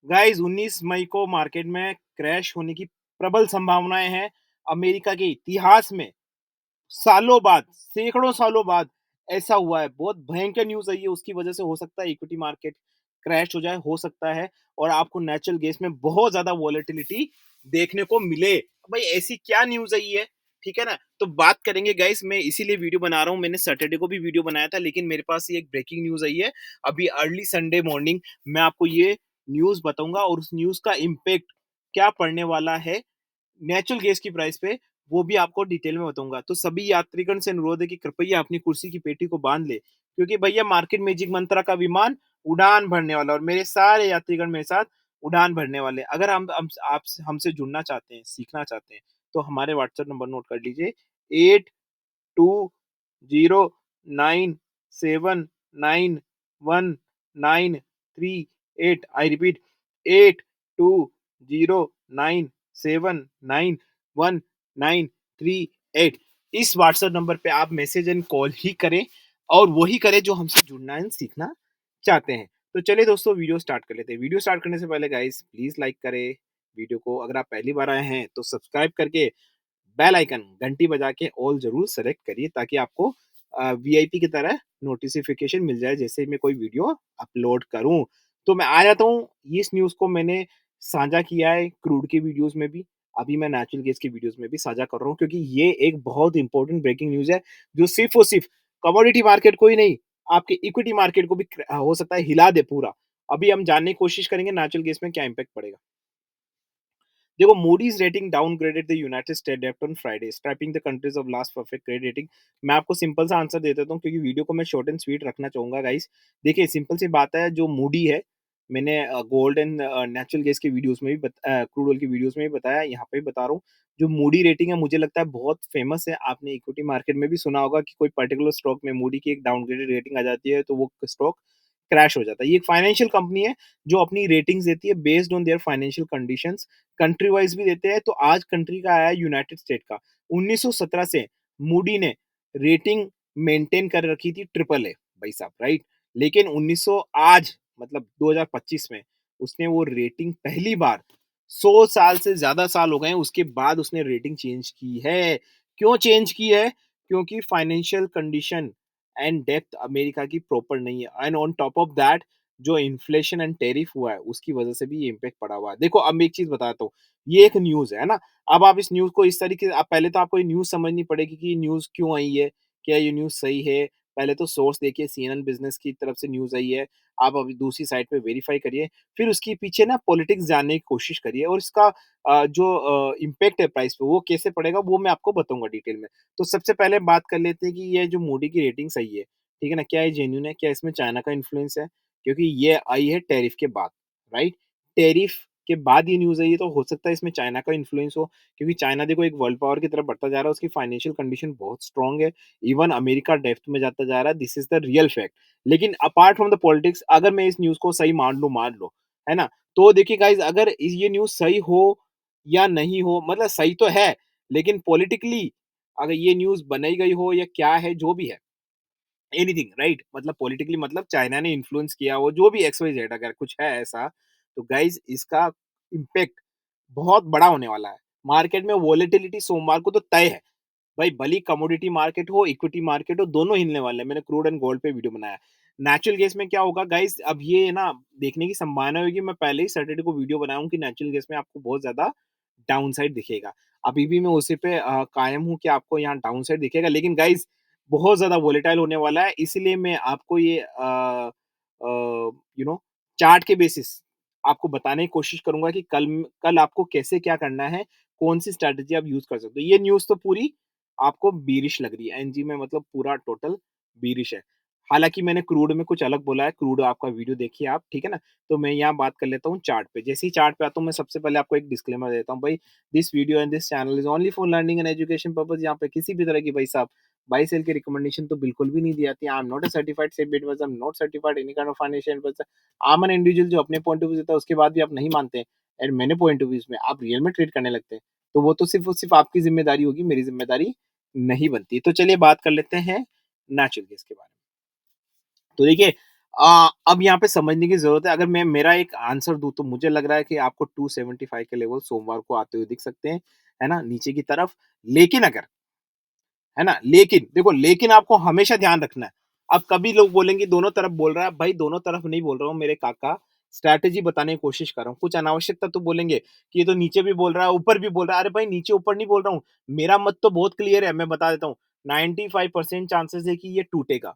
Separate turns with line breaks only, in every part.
Guys 19 मई को market में crash होने की प्रबल संभावनाएं हैं। अमेरिका के इतिहास में सालों बाद, सैकड़ों सालों बाद ऐसा हुआ है। बहुत भयंकर न्यूज़ आई है, उसकी वजह से हो सकता है इक्विटी मार्केट क्रैश हो जाए, हो सकता है और आपको नेचुरल गैस में बहुत ज़्यादा वॉलेटिलिटी देखने को मिले। भाई ऐसी क्या न्यूज़ आई है, ठीक है ना? तो बात करेंगे गाइस, मैं इसीलिए वीडियो बना रहा हूँ। मैंने सैटरडे को भी वीडियो बनाया था, लेकिन मेरे पास ये एक ब्रेकिंग न्यूज़ आई है। अभी अर्ली संडे मॉर्निंग मैं आपको ये न्यूज़ बताऊँगा और उस न्यूज़ का इम्पैक्ट क्या पड़ने वाला है नेचुरल गैस की प्राइस पे, वो भी आपको डिटेल में बताऊंगा। तो सभी यात्रीगण से अनुरोध है कि कृपया अपनी कुर्सी की पेटी को बांध ले, क्योंकि भैया मार्केट मैजिक मंत्रा का विमान उड़ान भरने वाला और मेरे सारे यात्रीगण मेरे साथ उड़ान भरने वाले। अगर हम आप हमसे जुड़ना चाहते हैं, सीखना चाहते हैं, तो हमारे व्हाट्सएप नंबर नोट कर लीजिए। 8209719138। I repeat, 8209719138। इस व्हाट्सएप नंबर पे आप मैसेज एंड कॉल ही करें, और वही करें जो हमसे जुड़ना एंड सीखना चाहते हैं। तो चलिए दोस्तों, वीडियो स्टार्ट कर लेते हैं। वीडियो स्टार्ट करने से पहले गाइस प्लीज लाइक करें वीडियो को। अगर आप पहली बार आए हैं तो सब्सक्राइब करके बेल आइकन घंटी बजा के ऑल जरूर सेलेक्ट करिए, ताकि आपको वीआईपी की तरह नोटिफिकेशन मिल जाए जैसे मैं कोई वीडियो अपलोड करूं। तो मैं आ जाता हूं। इस न्यूज़ को मैंने साझा किया है क्रूड की वीडियोस में भी, अभी मैं नेचुरल गैस की वीडियोस में भी साझा कर रहा हूं, क्योंकि ये एक बहुत इंपॉर्टेंट ब्रेकिंग न्यूज़ है, जो सिर्फ और सिर्फ कमोडिटी मार्केट को ही नहीं, आपके इक्विटी मार्केट को भी हो सकता है हिला दे पूरा। अभी हम जानने की कोशिश करेंगे नेचुरल गैस में क्या इम्पैक्ट पड़ेगा। देखो, Moody's rating downgraded the United State डेब्ट on Friday, strapping the countries of last perfect credit rating. मैं आपको सिंपल सा आंसर दे देता हूँ, क्योंकि वीडियो को मैं शॉर्ट एंड स्वीट रखना चाहूंगा गाइस। देखिए सिंपल सी बात है, जो मूडी है, मैंने गोल्ड एंड नेचुरल गैस की वीडियोस में भी क्रूड ऑयल की वीडियोस में भी बताया, यहाँ पे भी बता रहा हूँ। जो मूडी रेटिंग है, मुझे लगता है बहुत फेमस है। आपने इक्विटी मार्केट में भी सुना होगा कि कोई पर्टिकुलर स्टॉक में मूडी की एक डाउनग्रेडेड रेटिंग आ जाती है तो वो स्टॉक क्रैश हो जाता है। ये एक फाइनेंशियल कंपनी है जो अपनी रेटिंग्स देती है based on their financial conditions. Country wise भी देते हैं। तो आज कंट्री का आया यूनाइटेड स्टेट का। 1917 से मूडी ने रेटिंग मेंटेन कर रखी थी ट्रिपल ए, भाई साहब, राइट। लेकिन 1900 आज मतलब 2025 में उसने वो रेटिंग पहली बार 100 साल से ज्यादा साल हो गए हैं उसके बाद उसने रेटिंग चेंज की है। क्यों चेंज की है? क्योंकि financial condition and depth America की प्रॉपर नहीं है, and on top of that जो इन्फ्लेशन एंड टेरिफ हुआ है उसकी वजह से भी ये इम्पैक्ट पड़ा हुआ है। देखो, अब मैं एक चीज बताता हूँ। ये एक न्यूज है ना। अब आप इस न्यूज को इस तरीके से, आप पहले तो आपको ये न्यूज समझनी पड़ेगी कि न्यूज क्यों आई है, क्या ये न्यूज सही है। पहले तो सोर्स देखिए, सीएनएन बिजनेस की तरफ से न्यूज आई है। आप अभी दूसरी साइड पे वेरीफाई करिए, फिर उसके पीछे ना पॉलिटिक्स जानने की कोशिश करिए, और इसका जो इम्पैक्ट है प्राइस पे वो कैसे पड़ेगा वो मैं आपको बताऊंगा डिटेल में। तो सबसे पहले बात कर लेते हैं कि ये जो मोदी की रेटिंग सही है, ठीक है ना, क्या ये जेन्यून है, क्या इसमें चाइना का इन्फ्लुएंस है? क्योंकि ये आई है टैरिफ के बाद, राइट। टैरिफ के बाद ये न्यूज़ आई है, तो हो सकता है इसमें चाइना का इन्फ्लुएंस हो, क्योंकि चाइना देखो एक वर्ल्ड पावर की तरफ बढ़ता जा रहा है, उसकी फाइनेंशियल कंडीशन बहुत स्ट्रांग है। इवन अमेरिका डेप्थ में जाता जा रहा है, this is the real fact. लेकिन अपार्ट फ्रॉम द पॉलिटिक्स, अगर मैं इस न्यूज़ को सही मान लो, है ना, तो देखिए गाइज, अगर ये न्यूज़ सही हो या नहीं हो, मतलब सही तो है, लेकिन पॉलिटिकली अगर ये न्यूज़ बनाई गई हो या क्या है, जो भी है, एनीथिंग, राइट, मतलब पॉलिटिकली, मतलब चाइना ने इन्फ्लुएंस किया हो, जो भी एक्स वाई जेड अगर कुछ है ऐसा, तो गाइज इसका इम्पैक्ट बहुत बड़ा होने वाला है। मार्केट में वॉलेटिलिटी सोमवार को तो तय है। भाई भली कमोडिटी मार्केट हो, इक्विटी मार्केट हो, दोनों हिलने वाले हैं। मैंने क्रूड एंड गोल्ड पे वीडियो बनाया। नेचुरल गैस में क्या होगा गाइस, अब ये ना देखने की संभावना होगी, मैं पहले ही सैटरडे को वीडियो बनाया हूं कि नेचुरल गैस में आपको बहुत ज्यादा डाउन साइड दिखेगा। अभी भी मैं उसी पे कायम हूं कि आपको यहाँ डाउन साइड दिखेगा, लेकिन गाइस बहुत ज्यादा वोलेटाइल होने वाला है। इसलिए मैं आपको ये यू नो चार्ट के बेसिस आपको बताने की कोशिश करूंगा कि कल कल आपको कैसे क्या करना है, कौन सी स्ट्रैटेजी आप यूज कर सकते हो। ये न्यूज़ तो पूरी आपको बीरिश लग रही है, एनजी में मतलब पूरा टोटल बीरिश है। हालाँकि मैंने क्रूड में कुछ अलग बोला है, क्रूड आपका वीडियो देखिए आप, ठीक है ना? तो मैं यहाँ बात कर लेता हूँ चार्ट पे। जैसे ही चार्ट पे आता हूँ, मैं सबसे पहले आपको एक डिस्क्लेमर देता हूँ, भाई this video and this channel is only for learning and education purpose. यहाँ पे किसी भी तरह की भाई साहब बाय सेल की रिकमेंडेशन तो बिल्कुल भी नहीं दी जाती है। I am not a certified SEBI advisor, I am not certified any kind of financial advisor. I am an individual जो अपने पॉइंट ऑफ व्यू देता है, उसके बाद भी आप नहीं मानते हैं एंड मैंने पॉइंट ऑफ व्यूज़ में आप रियल में ट्रेड करने लगते हैं, तो वो तो सिर्फ़ और सिर्फ़ आपकी ज़िम्मेदारी होगी, मेरी ज़िम्मेदारी नहीं बनती। तो चलिए बात कर लेते हैं नेचुरल गैस के बारे में। तो देखिए, अब यहाँ पे समझने की ज़रूरत है। अगर मैं मेरा एक आंसर दूँ तो मुझे लग रहा है कि आपको 275 के लेवल सोमवार को आते हुए दिख सकते हैं, है ना? नीचे की तरफ। लेकिन अगर है ना? लेकिन देखो लेकिन आपको हमेशा ध्यान रखना है। अब कभी लोग बोलेंगे दोनों तरफ बोल रहा है, भाई दोनों तरफ नहीं बोल रहा हूँ मेरे काका, स्ट्रैटेजी बताने की कोशिश कर रहा हूँ। कुछ अनावश्यकता तो बोलेंगे कि ये तो नीचे भी बोल रहा है, ऊपर भी बोल रहा है। अरे भाई नीचे ऊपर नहीं बोल रहा हूँ, मेरा मत तो बहुत क्लियर है, मैं बता देता हूँ। 95% चांसेस है कि ये टूटेगा।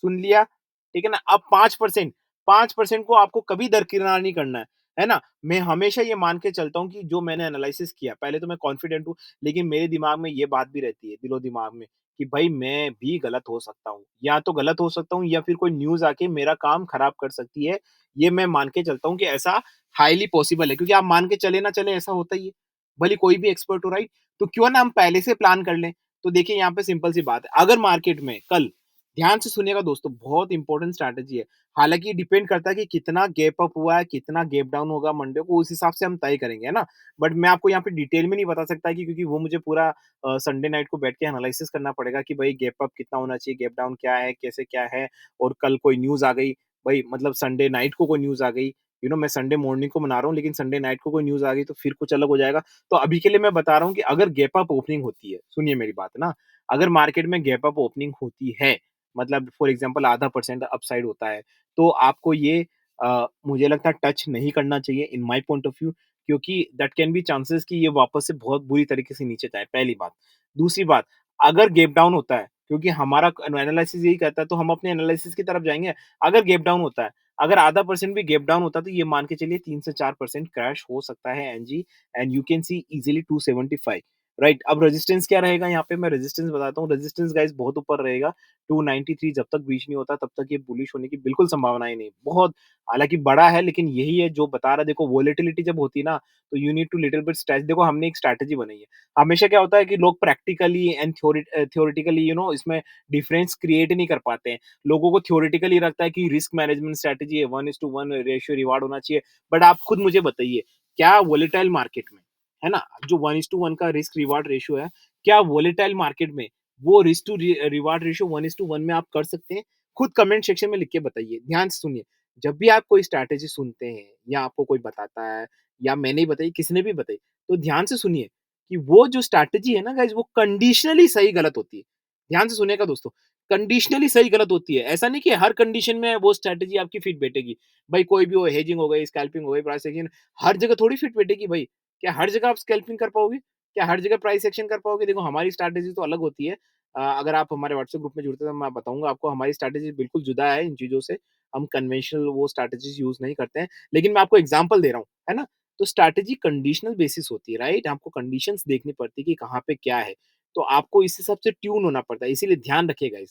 सुन लिया, ठीक है ना? अब 5% 5% को आपको कभी दरकिनार नहीं करना है ना? मैं हमेशा ये मान के चलता हूँ कि जो मैंने एनालिसिस किया, पहले तो मैं कॉन्फिडेंट हूँ, लेकिन मेरे दिमाग में ये बात भी रहती है, दिलो-दिमाग में, कि भाई मैं भी गलत हो सकता हूँ। या तो गलत हो सकता हूँ या फिर कोई न्यूज़ आके मेरा काम खराब कर सकती है। ये मैं मान के चलता हूँ कि ऐसा हाइली पॉसिबल है, क्योंकि आप मान के चले ना चले ऐसा होता ही है। भले कोई भी एक्सपर्ट हो, राइट? तो क्यों ना हम पहले से प्लान कर लें। तो देखिए यहाँ पे सिंपल सी बात है, अगर मार्केट में कल ध्यान से सुनिएगा दोस्तों, बहुत इंपॉर्टेंट स्ट्रैटेजी है। हालाँकि डिपेंड करता है कि कितना गैप अप हुआ है, कितना गैप डाउन होगा मंडे को, उस हिसाब से हम तय करेंगे, है ना? बट मैं आपको यहाँ पे डिटेल में नहीं बता सकता कि क्योंकि वो मुझे पूरा संडे नाइट को बैठ के एनालिसिस करना पड़ेगा कि भाई गैप अप कितना होना चाहिए, गैप डाउन क्या है, कैसे क्या है, और कल कोई न्यूज़ आ गई, भाई मतलब संडे नाइट को कोई न्यूज़ आ गई, मैं संडे मॉर्निंग को मना रहा हूँ, लेकिन संडे नाइट को कोई न्यूज़ आ गई तो फिर कुछ अलग हो जाएगा। तो अभी के लिए मैं बता रहा हूँ कि अगर गैप अप ओपनिंग होती है, सुनिए मेरी बात ना, अगर मार्केट में गैप अप ओपनिंग होती है, मतलब फॉर एग्ज़ाम्पल आधा परसेंट अपसाइड होता है, तो आपको ये मुझे लगता है टच नहीं करना चाहिए in my point of view, क्योंकि दैट कैन बी चांसेस कि ये वापस से बहुत बुरी तरीके से नीचे जाए, पहली बात। दूसरी बात, अगर गैप डाउन होता है, क्योंकि हमारा एनालिसिस यही कहता है, तो हम अपने एनालिसिस की तरफ जाएँगे। अगर गैप डाउन होता है, अगर आधा परसेंट भी गैप डाउन होता है, तो ये मान के चलिए 3 से 4% क्रैश हो सकता है एनजी, and you can see easily 275, right? अब रेजिस्टेंस क्या रहेगा यहाँ पे, मैं रेजिस्टेंस बताता हूँ। रेजिस्टेंस गाइस बहुत ऊपर रहेगा, 293 जब तक ब्रीच नहीं होता तब तक ये बुलिश होने की बिल्कुल संभावना ही नहीं। बहुत हालाँकि बड़ा है, लेकिन यही है जो बता रहा है। देखो वोलेटिलिटी जब होती है ना, तो you need to little bit stretch. देखो हमने एक स्ट्रैटेजी बनाई है। हमेशा क्या होता है कि लोग प्रैक्टिकली एंड थ्योरेटिकली इसमें डिफरेंस क्रिएट नहीं कर पाते हैं। लोगों को थ्योरेटिकली लगता है कि रिस्क मैनेजमेंट स्ट्रैटेजी है, 1:1 रेशियो रिवार्ड होना चाहिए। बट आप खुद मुझे बताइए, क्या वोलेटाइल मार्केट में, है ना, जो 1:1 का रिस्क रिवार्ड रेशियो है, क्या वोलेटाइल मार्केट में वो रिस्क टू रिवार्ड रेशियो 1:1 में आप कर सकते हैं? खुद कमेंट सेक्शन में लिख के बताइए। ध्यान से सुनिए, जब भी आप कोई स्ट्रैटेजी सुनते हैं या आपको कोई बताता है या मैंने ही बताई, किसी ने भी बताई, तो ध्यान से सुनिए कि वो जो स्ट्रैटेजी है ना गाइस, वो कंडीशनली सही गलत होती है। ध्यान से सुनिएगा दोस्तों, कंडीशनली सही गलत होती है। ऐसा नहीं कि हर कंडीशन में वो स्ट्रैटेजी आपकी फिट बैठेगी। भाई कोई भी हो, हेजिंग हो गई, स्कैल्पिंग हो गई, प्राइस एक्शन, हर जगह थोड़ी फिट बैठेगी भाई। क्या हर जगह आप स्कैल्पिंग कर पाओगे? क्या हर जगह प्राइस एक्शन कर पाओगे? देखो हमारी स्ट्रैटेजी तो अलग होती है। अगर आप हमारे व्हाट्सएप ग्रुप में जुड़ते हैं तो मैं बताऊँगा आपको, हमारी स्ट्रैटेजी बिल्कुल जुदा है इन चीज़ों से। हम कन्वेंशनल वो स्ट्रैटेजीज़ यूज़ नहीं करते हैं। लेकिन मैं आपको एग्ज़ाम्पल दे रहा हूँ, है ना? तो स्ट्रैटेजी कंडीशनल बेसिस होती है, राइट? आपको कंडीशंस देखनी पड़ती है कि कहाँ पे क्या है। तो आपको इस हिसाब से ट्यून होना पड़ता है। इसीलिए ध्यान रखिएगा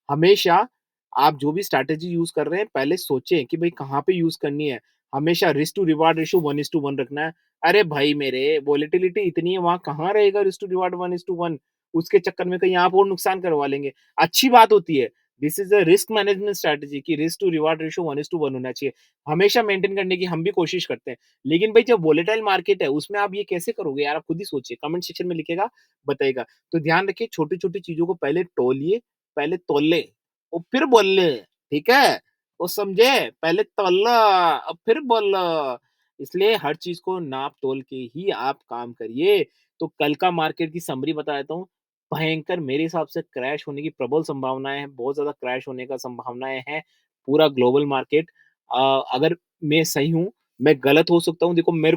हमेशा आप जो भी स्ट्रैटेजी यूज़ कर रहे हैं, पहले सोचें कि भई कहाँ पे यूज़ करनी है। हमेशा रिस्क टू रिवार्ड रेशियो 1:1 रखना है। अरे भाई मेरे, वोलेटिलिटी इतनी है, वहाँ कहाँ रहेगा रिस्क टू रिवार्ड 1:1? उसके चक्कर में कहीं आप और नुकसान करवा लेंगे। अच्छी बात होती है। This is a risk management strategy कि रिस्क टू रिवार्ड रेशियो 1:1 होना चाहिए। हमेशा मेंटेन करने की हम भी कोशिश करते हैं। लेकिन भाई जब वोलेटाइल मार्केट है, उसमें आप ये कैसे करोगे यार? आप खुद ही सोचिए। कमेंट सेक्शन में लिखिएगा, बताइएगा। तो ध्यान रखिए, छोटी-छोटी चीज़ों को पहले तौलिए, पहले तौल ले और फिर बोल ले, ठीक है? तो समझे? पहले तौला और फिर बोला। इसलिए हर चीज़ को नाप-तोल के ही आप काम करिए। तो कल का मार्केट की समरी बता देता हूँ। भयंकर मेरे हिसाब से क्रैश होने की प्रबल संभावनाएँ हैं, बहुत ज़्यादा क्रैश होने का संभावनाएँ हैं, पूरा ग्लोबल मार्केट। अगर मैं सही हूँ, मैं गलत हो सकता हूँ। देखो मेरे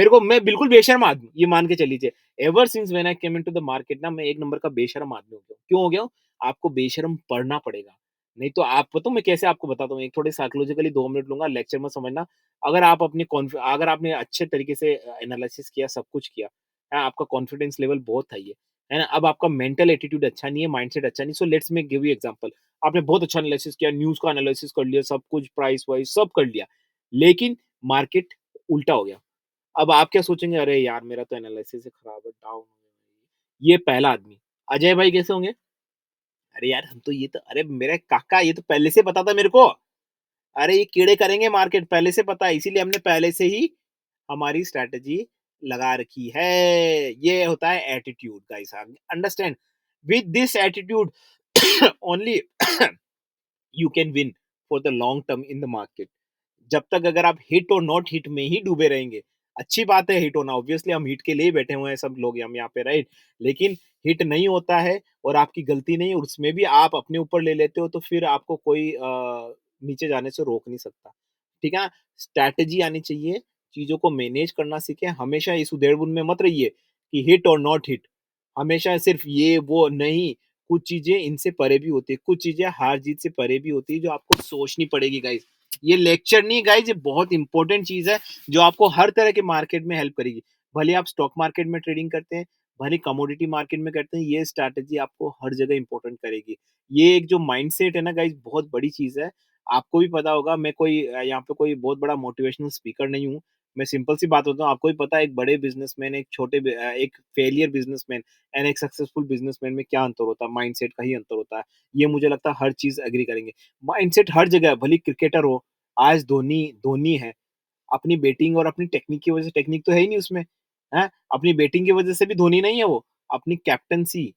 को मैं बिल्कुल बेशर्म आदमी हूँ, ये मान के चलीजिए। Ever since when I came into the market ना, मैं एक नंबर का बेशर्म आदमी हो गया हूँ। क्यों हो गया हूँ? आपको बेशर्म पढ़ना पड़ेगा। नहीं तो आप पता हूँ मैं कैसे आपको बताता हूँ, एक थोड़े साइकोलॉजिकली 2 मिनट लूँगा, लेक्चर मत समझना। अगर आपने अच्छे तरीके से एनालिसिस किया, सब कुछ किया, आपका कॉन्फिडेंस लेवल बहुत हाई है ना? अब आपका मेंटल एटीट्यूड अच्छा नहीं है, माइंडसेट अच्छा नहीं, so let's me give you example. आपने बहुत अच्छा एनालिसिस किया, न्यूज़ का एनालिसिस कर लिया, सब कुछ प्राइस वाइज़ सब कर लिया, लेकिन मार्केट उल्टा हो गया। अब आप क्या सोचेंगे, अरे यार मेरा तो एनालिसिस ही खराब है, डाउन हो गया। ये पहला आदमी। अजय भाई कैसे होंगे? अरे यार हम तो ये तो, अरे मेरे काका ये तो पहले से पता था मेरे को। अरे ये कीड़े करेंगे मार्केट, पहले से पता है, इसीलिए हमने पहले से ही हमारी स्ट्रैटेजी लगा रखी है। ये होता है attitude guys, understand? With this attitude only you can win for the long term in the market. जब तक अगर आप हिट और नॉट हिट में ही डूबे रहेंगे, अच्छी बात है हिट होना, ऑब्वियसली हम हिट के लिए ही बैठे हुए हैं सब लोग हम यहाँ पे, राइट? लेकिन हिट नहीं होता है और आपकी गलती नहीं है और उसमें भी आप अपने ऊपर ले लेते हो, तो फिर आपको कोई नीचे जाने से रोक नहीं सकता। ठीक है? स्ट्रैटेजी आनी चाहिए, चीज़ों को मैनेज करना सीखें, हमेशा इस उधेड़-बुन में मत रहिए कि हिट और नॉट हिट। हमेशा सिर्फ ये वो नहीं, कुछ चीज़ें इनसे परे भी होती है, कुछ चीज़ें हार-जीत से परे भी होती है जो आपको सोचनी पड़ेगी गाइज़। ये लेक्चर नहीं है गाइज़, ये बहुत इंपॉर्टेंट चीज़ है जो आपको हर तरह के मार्केट में हेल्प करेगी। भले आप स्टॉक मार्केट में ट्रेडिंग करते हैं, भले कमोडिटी मार्केट में करते हैं, ये स्ट्रैटेजी आपको हर जगह इंपॉर्टेंट करेगी। ये एक जो माइंडसेट है ना गाइज़, बहुत बड़ी चीज़ है। आपको भी पता होगा, मैं कोई यहाँ पे कोई बहुत बड़ा मोटिवेशनल स्पीकर नहीं हूँ। मैं सिंपल सी बात बताऊँ, आपको भी पता है एक बड़े बिज़नेसमैन, एक फेलियर बिज़नेसमैन एंड एक सक्सेसफुल बिज़नेसमैन में क्या अंतर होता है? माइंडसेट का ही अंतर होता है। ये मुझे लगता है हर चीज़ एग्री करेंगे। माइंडसेट हर जगह है, भले क्रिकेटर हो, आज धोनी धोनी है। अपनी बैटिंग और अपनी टेक्निक की वजह से, टेक्निक तो है ही नहीं उसमें, हैं? अपनी बैटिंग की वजह से भी धोनी नहीं है वो। अपनी कैप्टेंसी,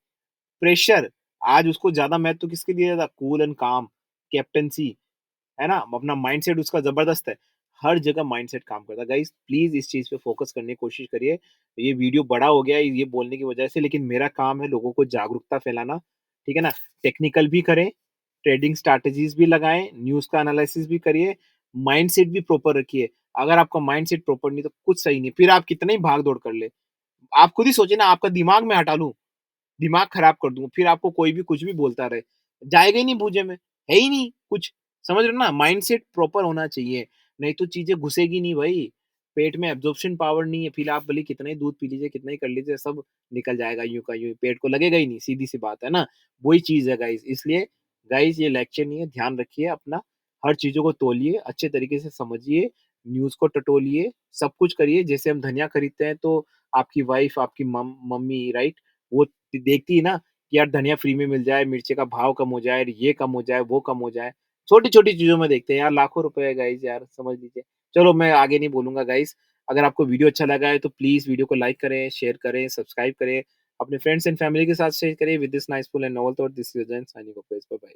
प्रेशर, आज उसको ज़्यादा महत्व किसके दिया जाता है? कूल एंड काम, कैप्टेंसी, है ना? अपना माइंडसेट उसका ज़बरदस्त है। हर जगह माइंडसेट काम करता है। गाइज़ प्लीज़ इस चीज़ पे फ़ोकस करने की कोशिश करिए। ये वीडियो बड़ा हो गया है ये बोलने की वजह से, लेकिन मेरा काम है लोगों को जागरूकता फैलाना, ठीक है ना? टेक्निकल भी करें, ट्रेडिंग स्ट्रैटेजीज़ भी लगाएँ, न्यूज़ का एनालिसिस भी करिए, माइंडसेट भी प्रॉपर रखिए। अगर आपका माइंडसेट प्रॉपर नहीं तो कुछ सही नहीं, फिर आप कितना ही भाग-दौड़ कर लें। आप खुद ही सोचिए ना, आपका दिमाग मैं हटा लूँ, दिमाग खराब कर दूँ, फिर आपको कोई भी कुछ भी बोलता रहे, जाएगा ही नहीं भूजे में, है ही नहीं कुछ, समझ रहे हो ना? माइंडसेट प्रॉपर होना चाहिए, नहीं तो चीज़ें घुसेगी नहीं भाई, पेट में एब्ज़ॉर्प्शन पावर नहीं है, फिर आप भले कितना ही दूध पी लीजिए, कितना ही कर लीजिए, सब निकल जाएगा यूँ का यूँ, पेट को लगेगा ही नहीं, सीधी-सी बात है ना? वही चीज़ है गाइज़, इसलिए गाइज़ ये लेक्चर नहीं है, ध्यान रखिए अपना, हर चीज़ों को तौलिए, अच्छे तरीके से समझिए, न्यूज़ को टटोलिए, सब कुछ करिए, जैसे हम धनिया खरीदते हैं तो आपकी वाइफ़, आपकी मम्मी, राइट? वो देखती है ना कि यार धनिया फ्री में मिल जाए, मिर्ची का भाव कम हो जाए, ये कम हो जाए, वो कम हो जाए। छोटी-छोटी चीज़ों में देखते हैं यार, लाखों रुपए है गाइज़, यार समझ लीजिए। चलो मैं आगे नहीं बोलूँगा गाइज़, अगर आपको वीडियो अच्छा लगा है तो प्लीज़ वीडियो को लाइक करें, शेयर करें, सब्सक्राइब करें, अपने फ्रेंड्स एंड फैमिली के साथ शेयर करें। With this nice full and noble thought, this is Ajay signing off, guys, bye bye.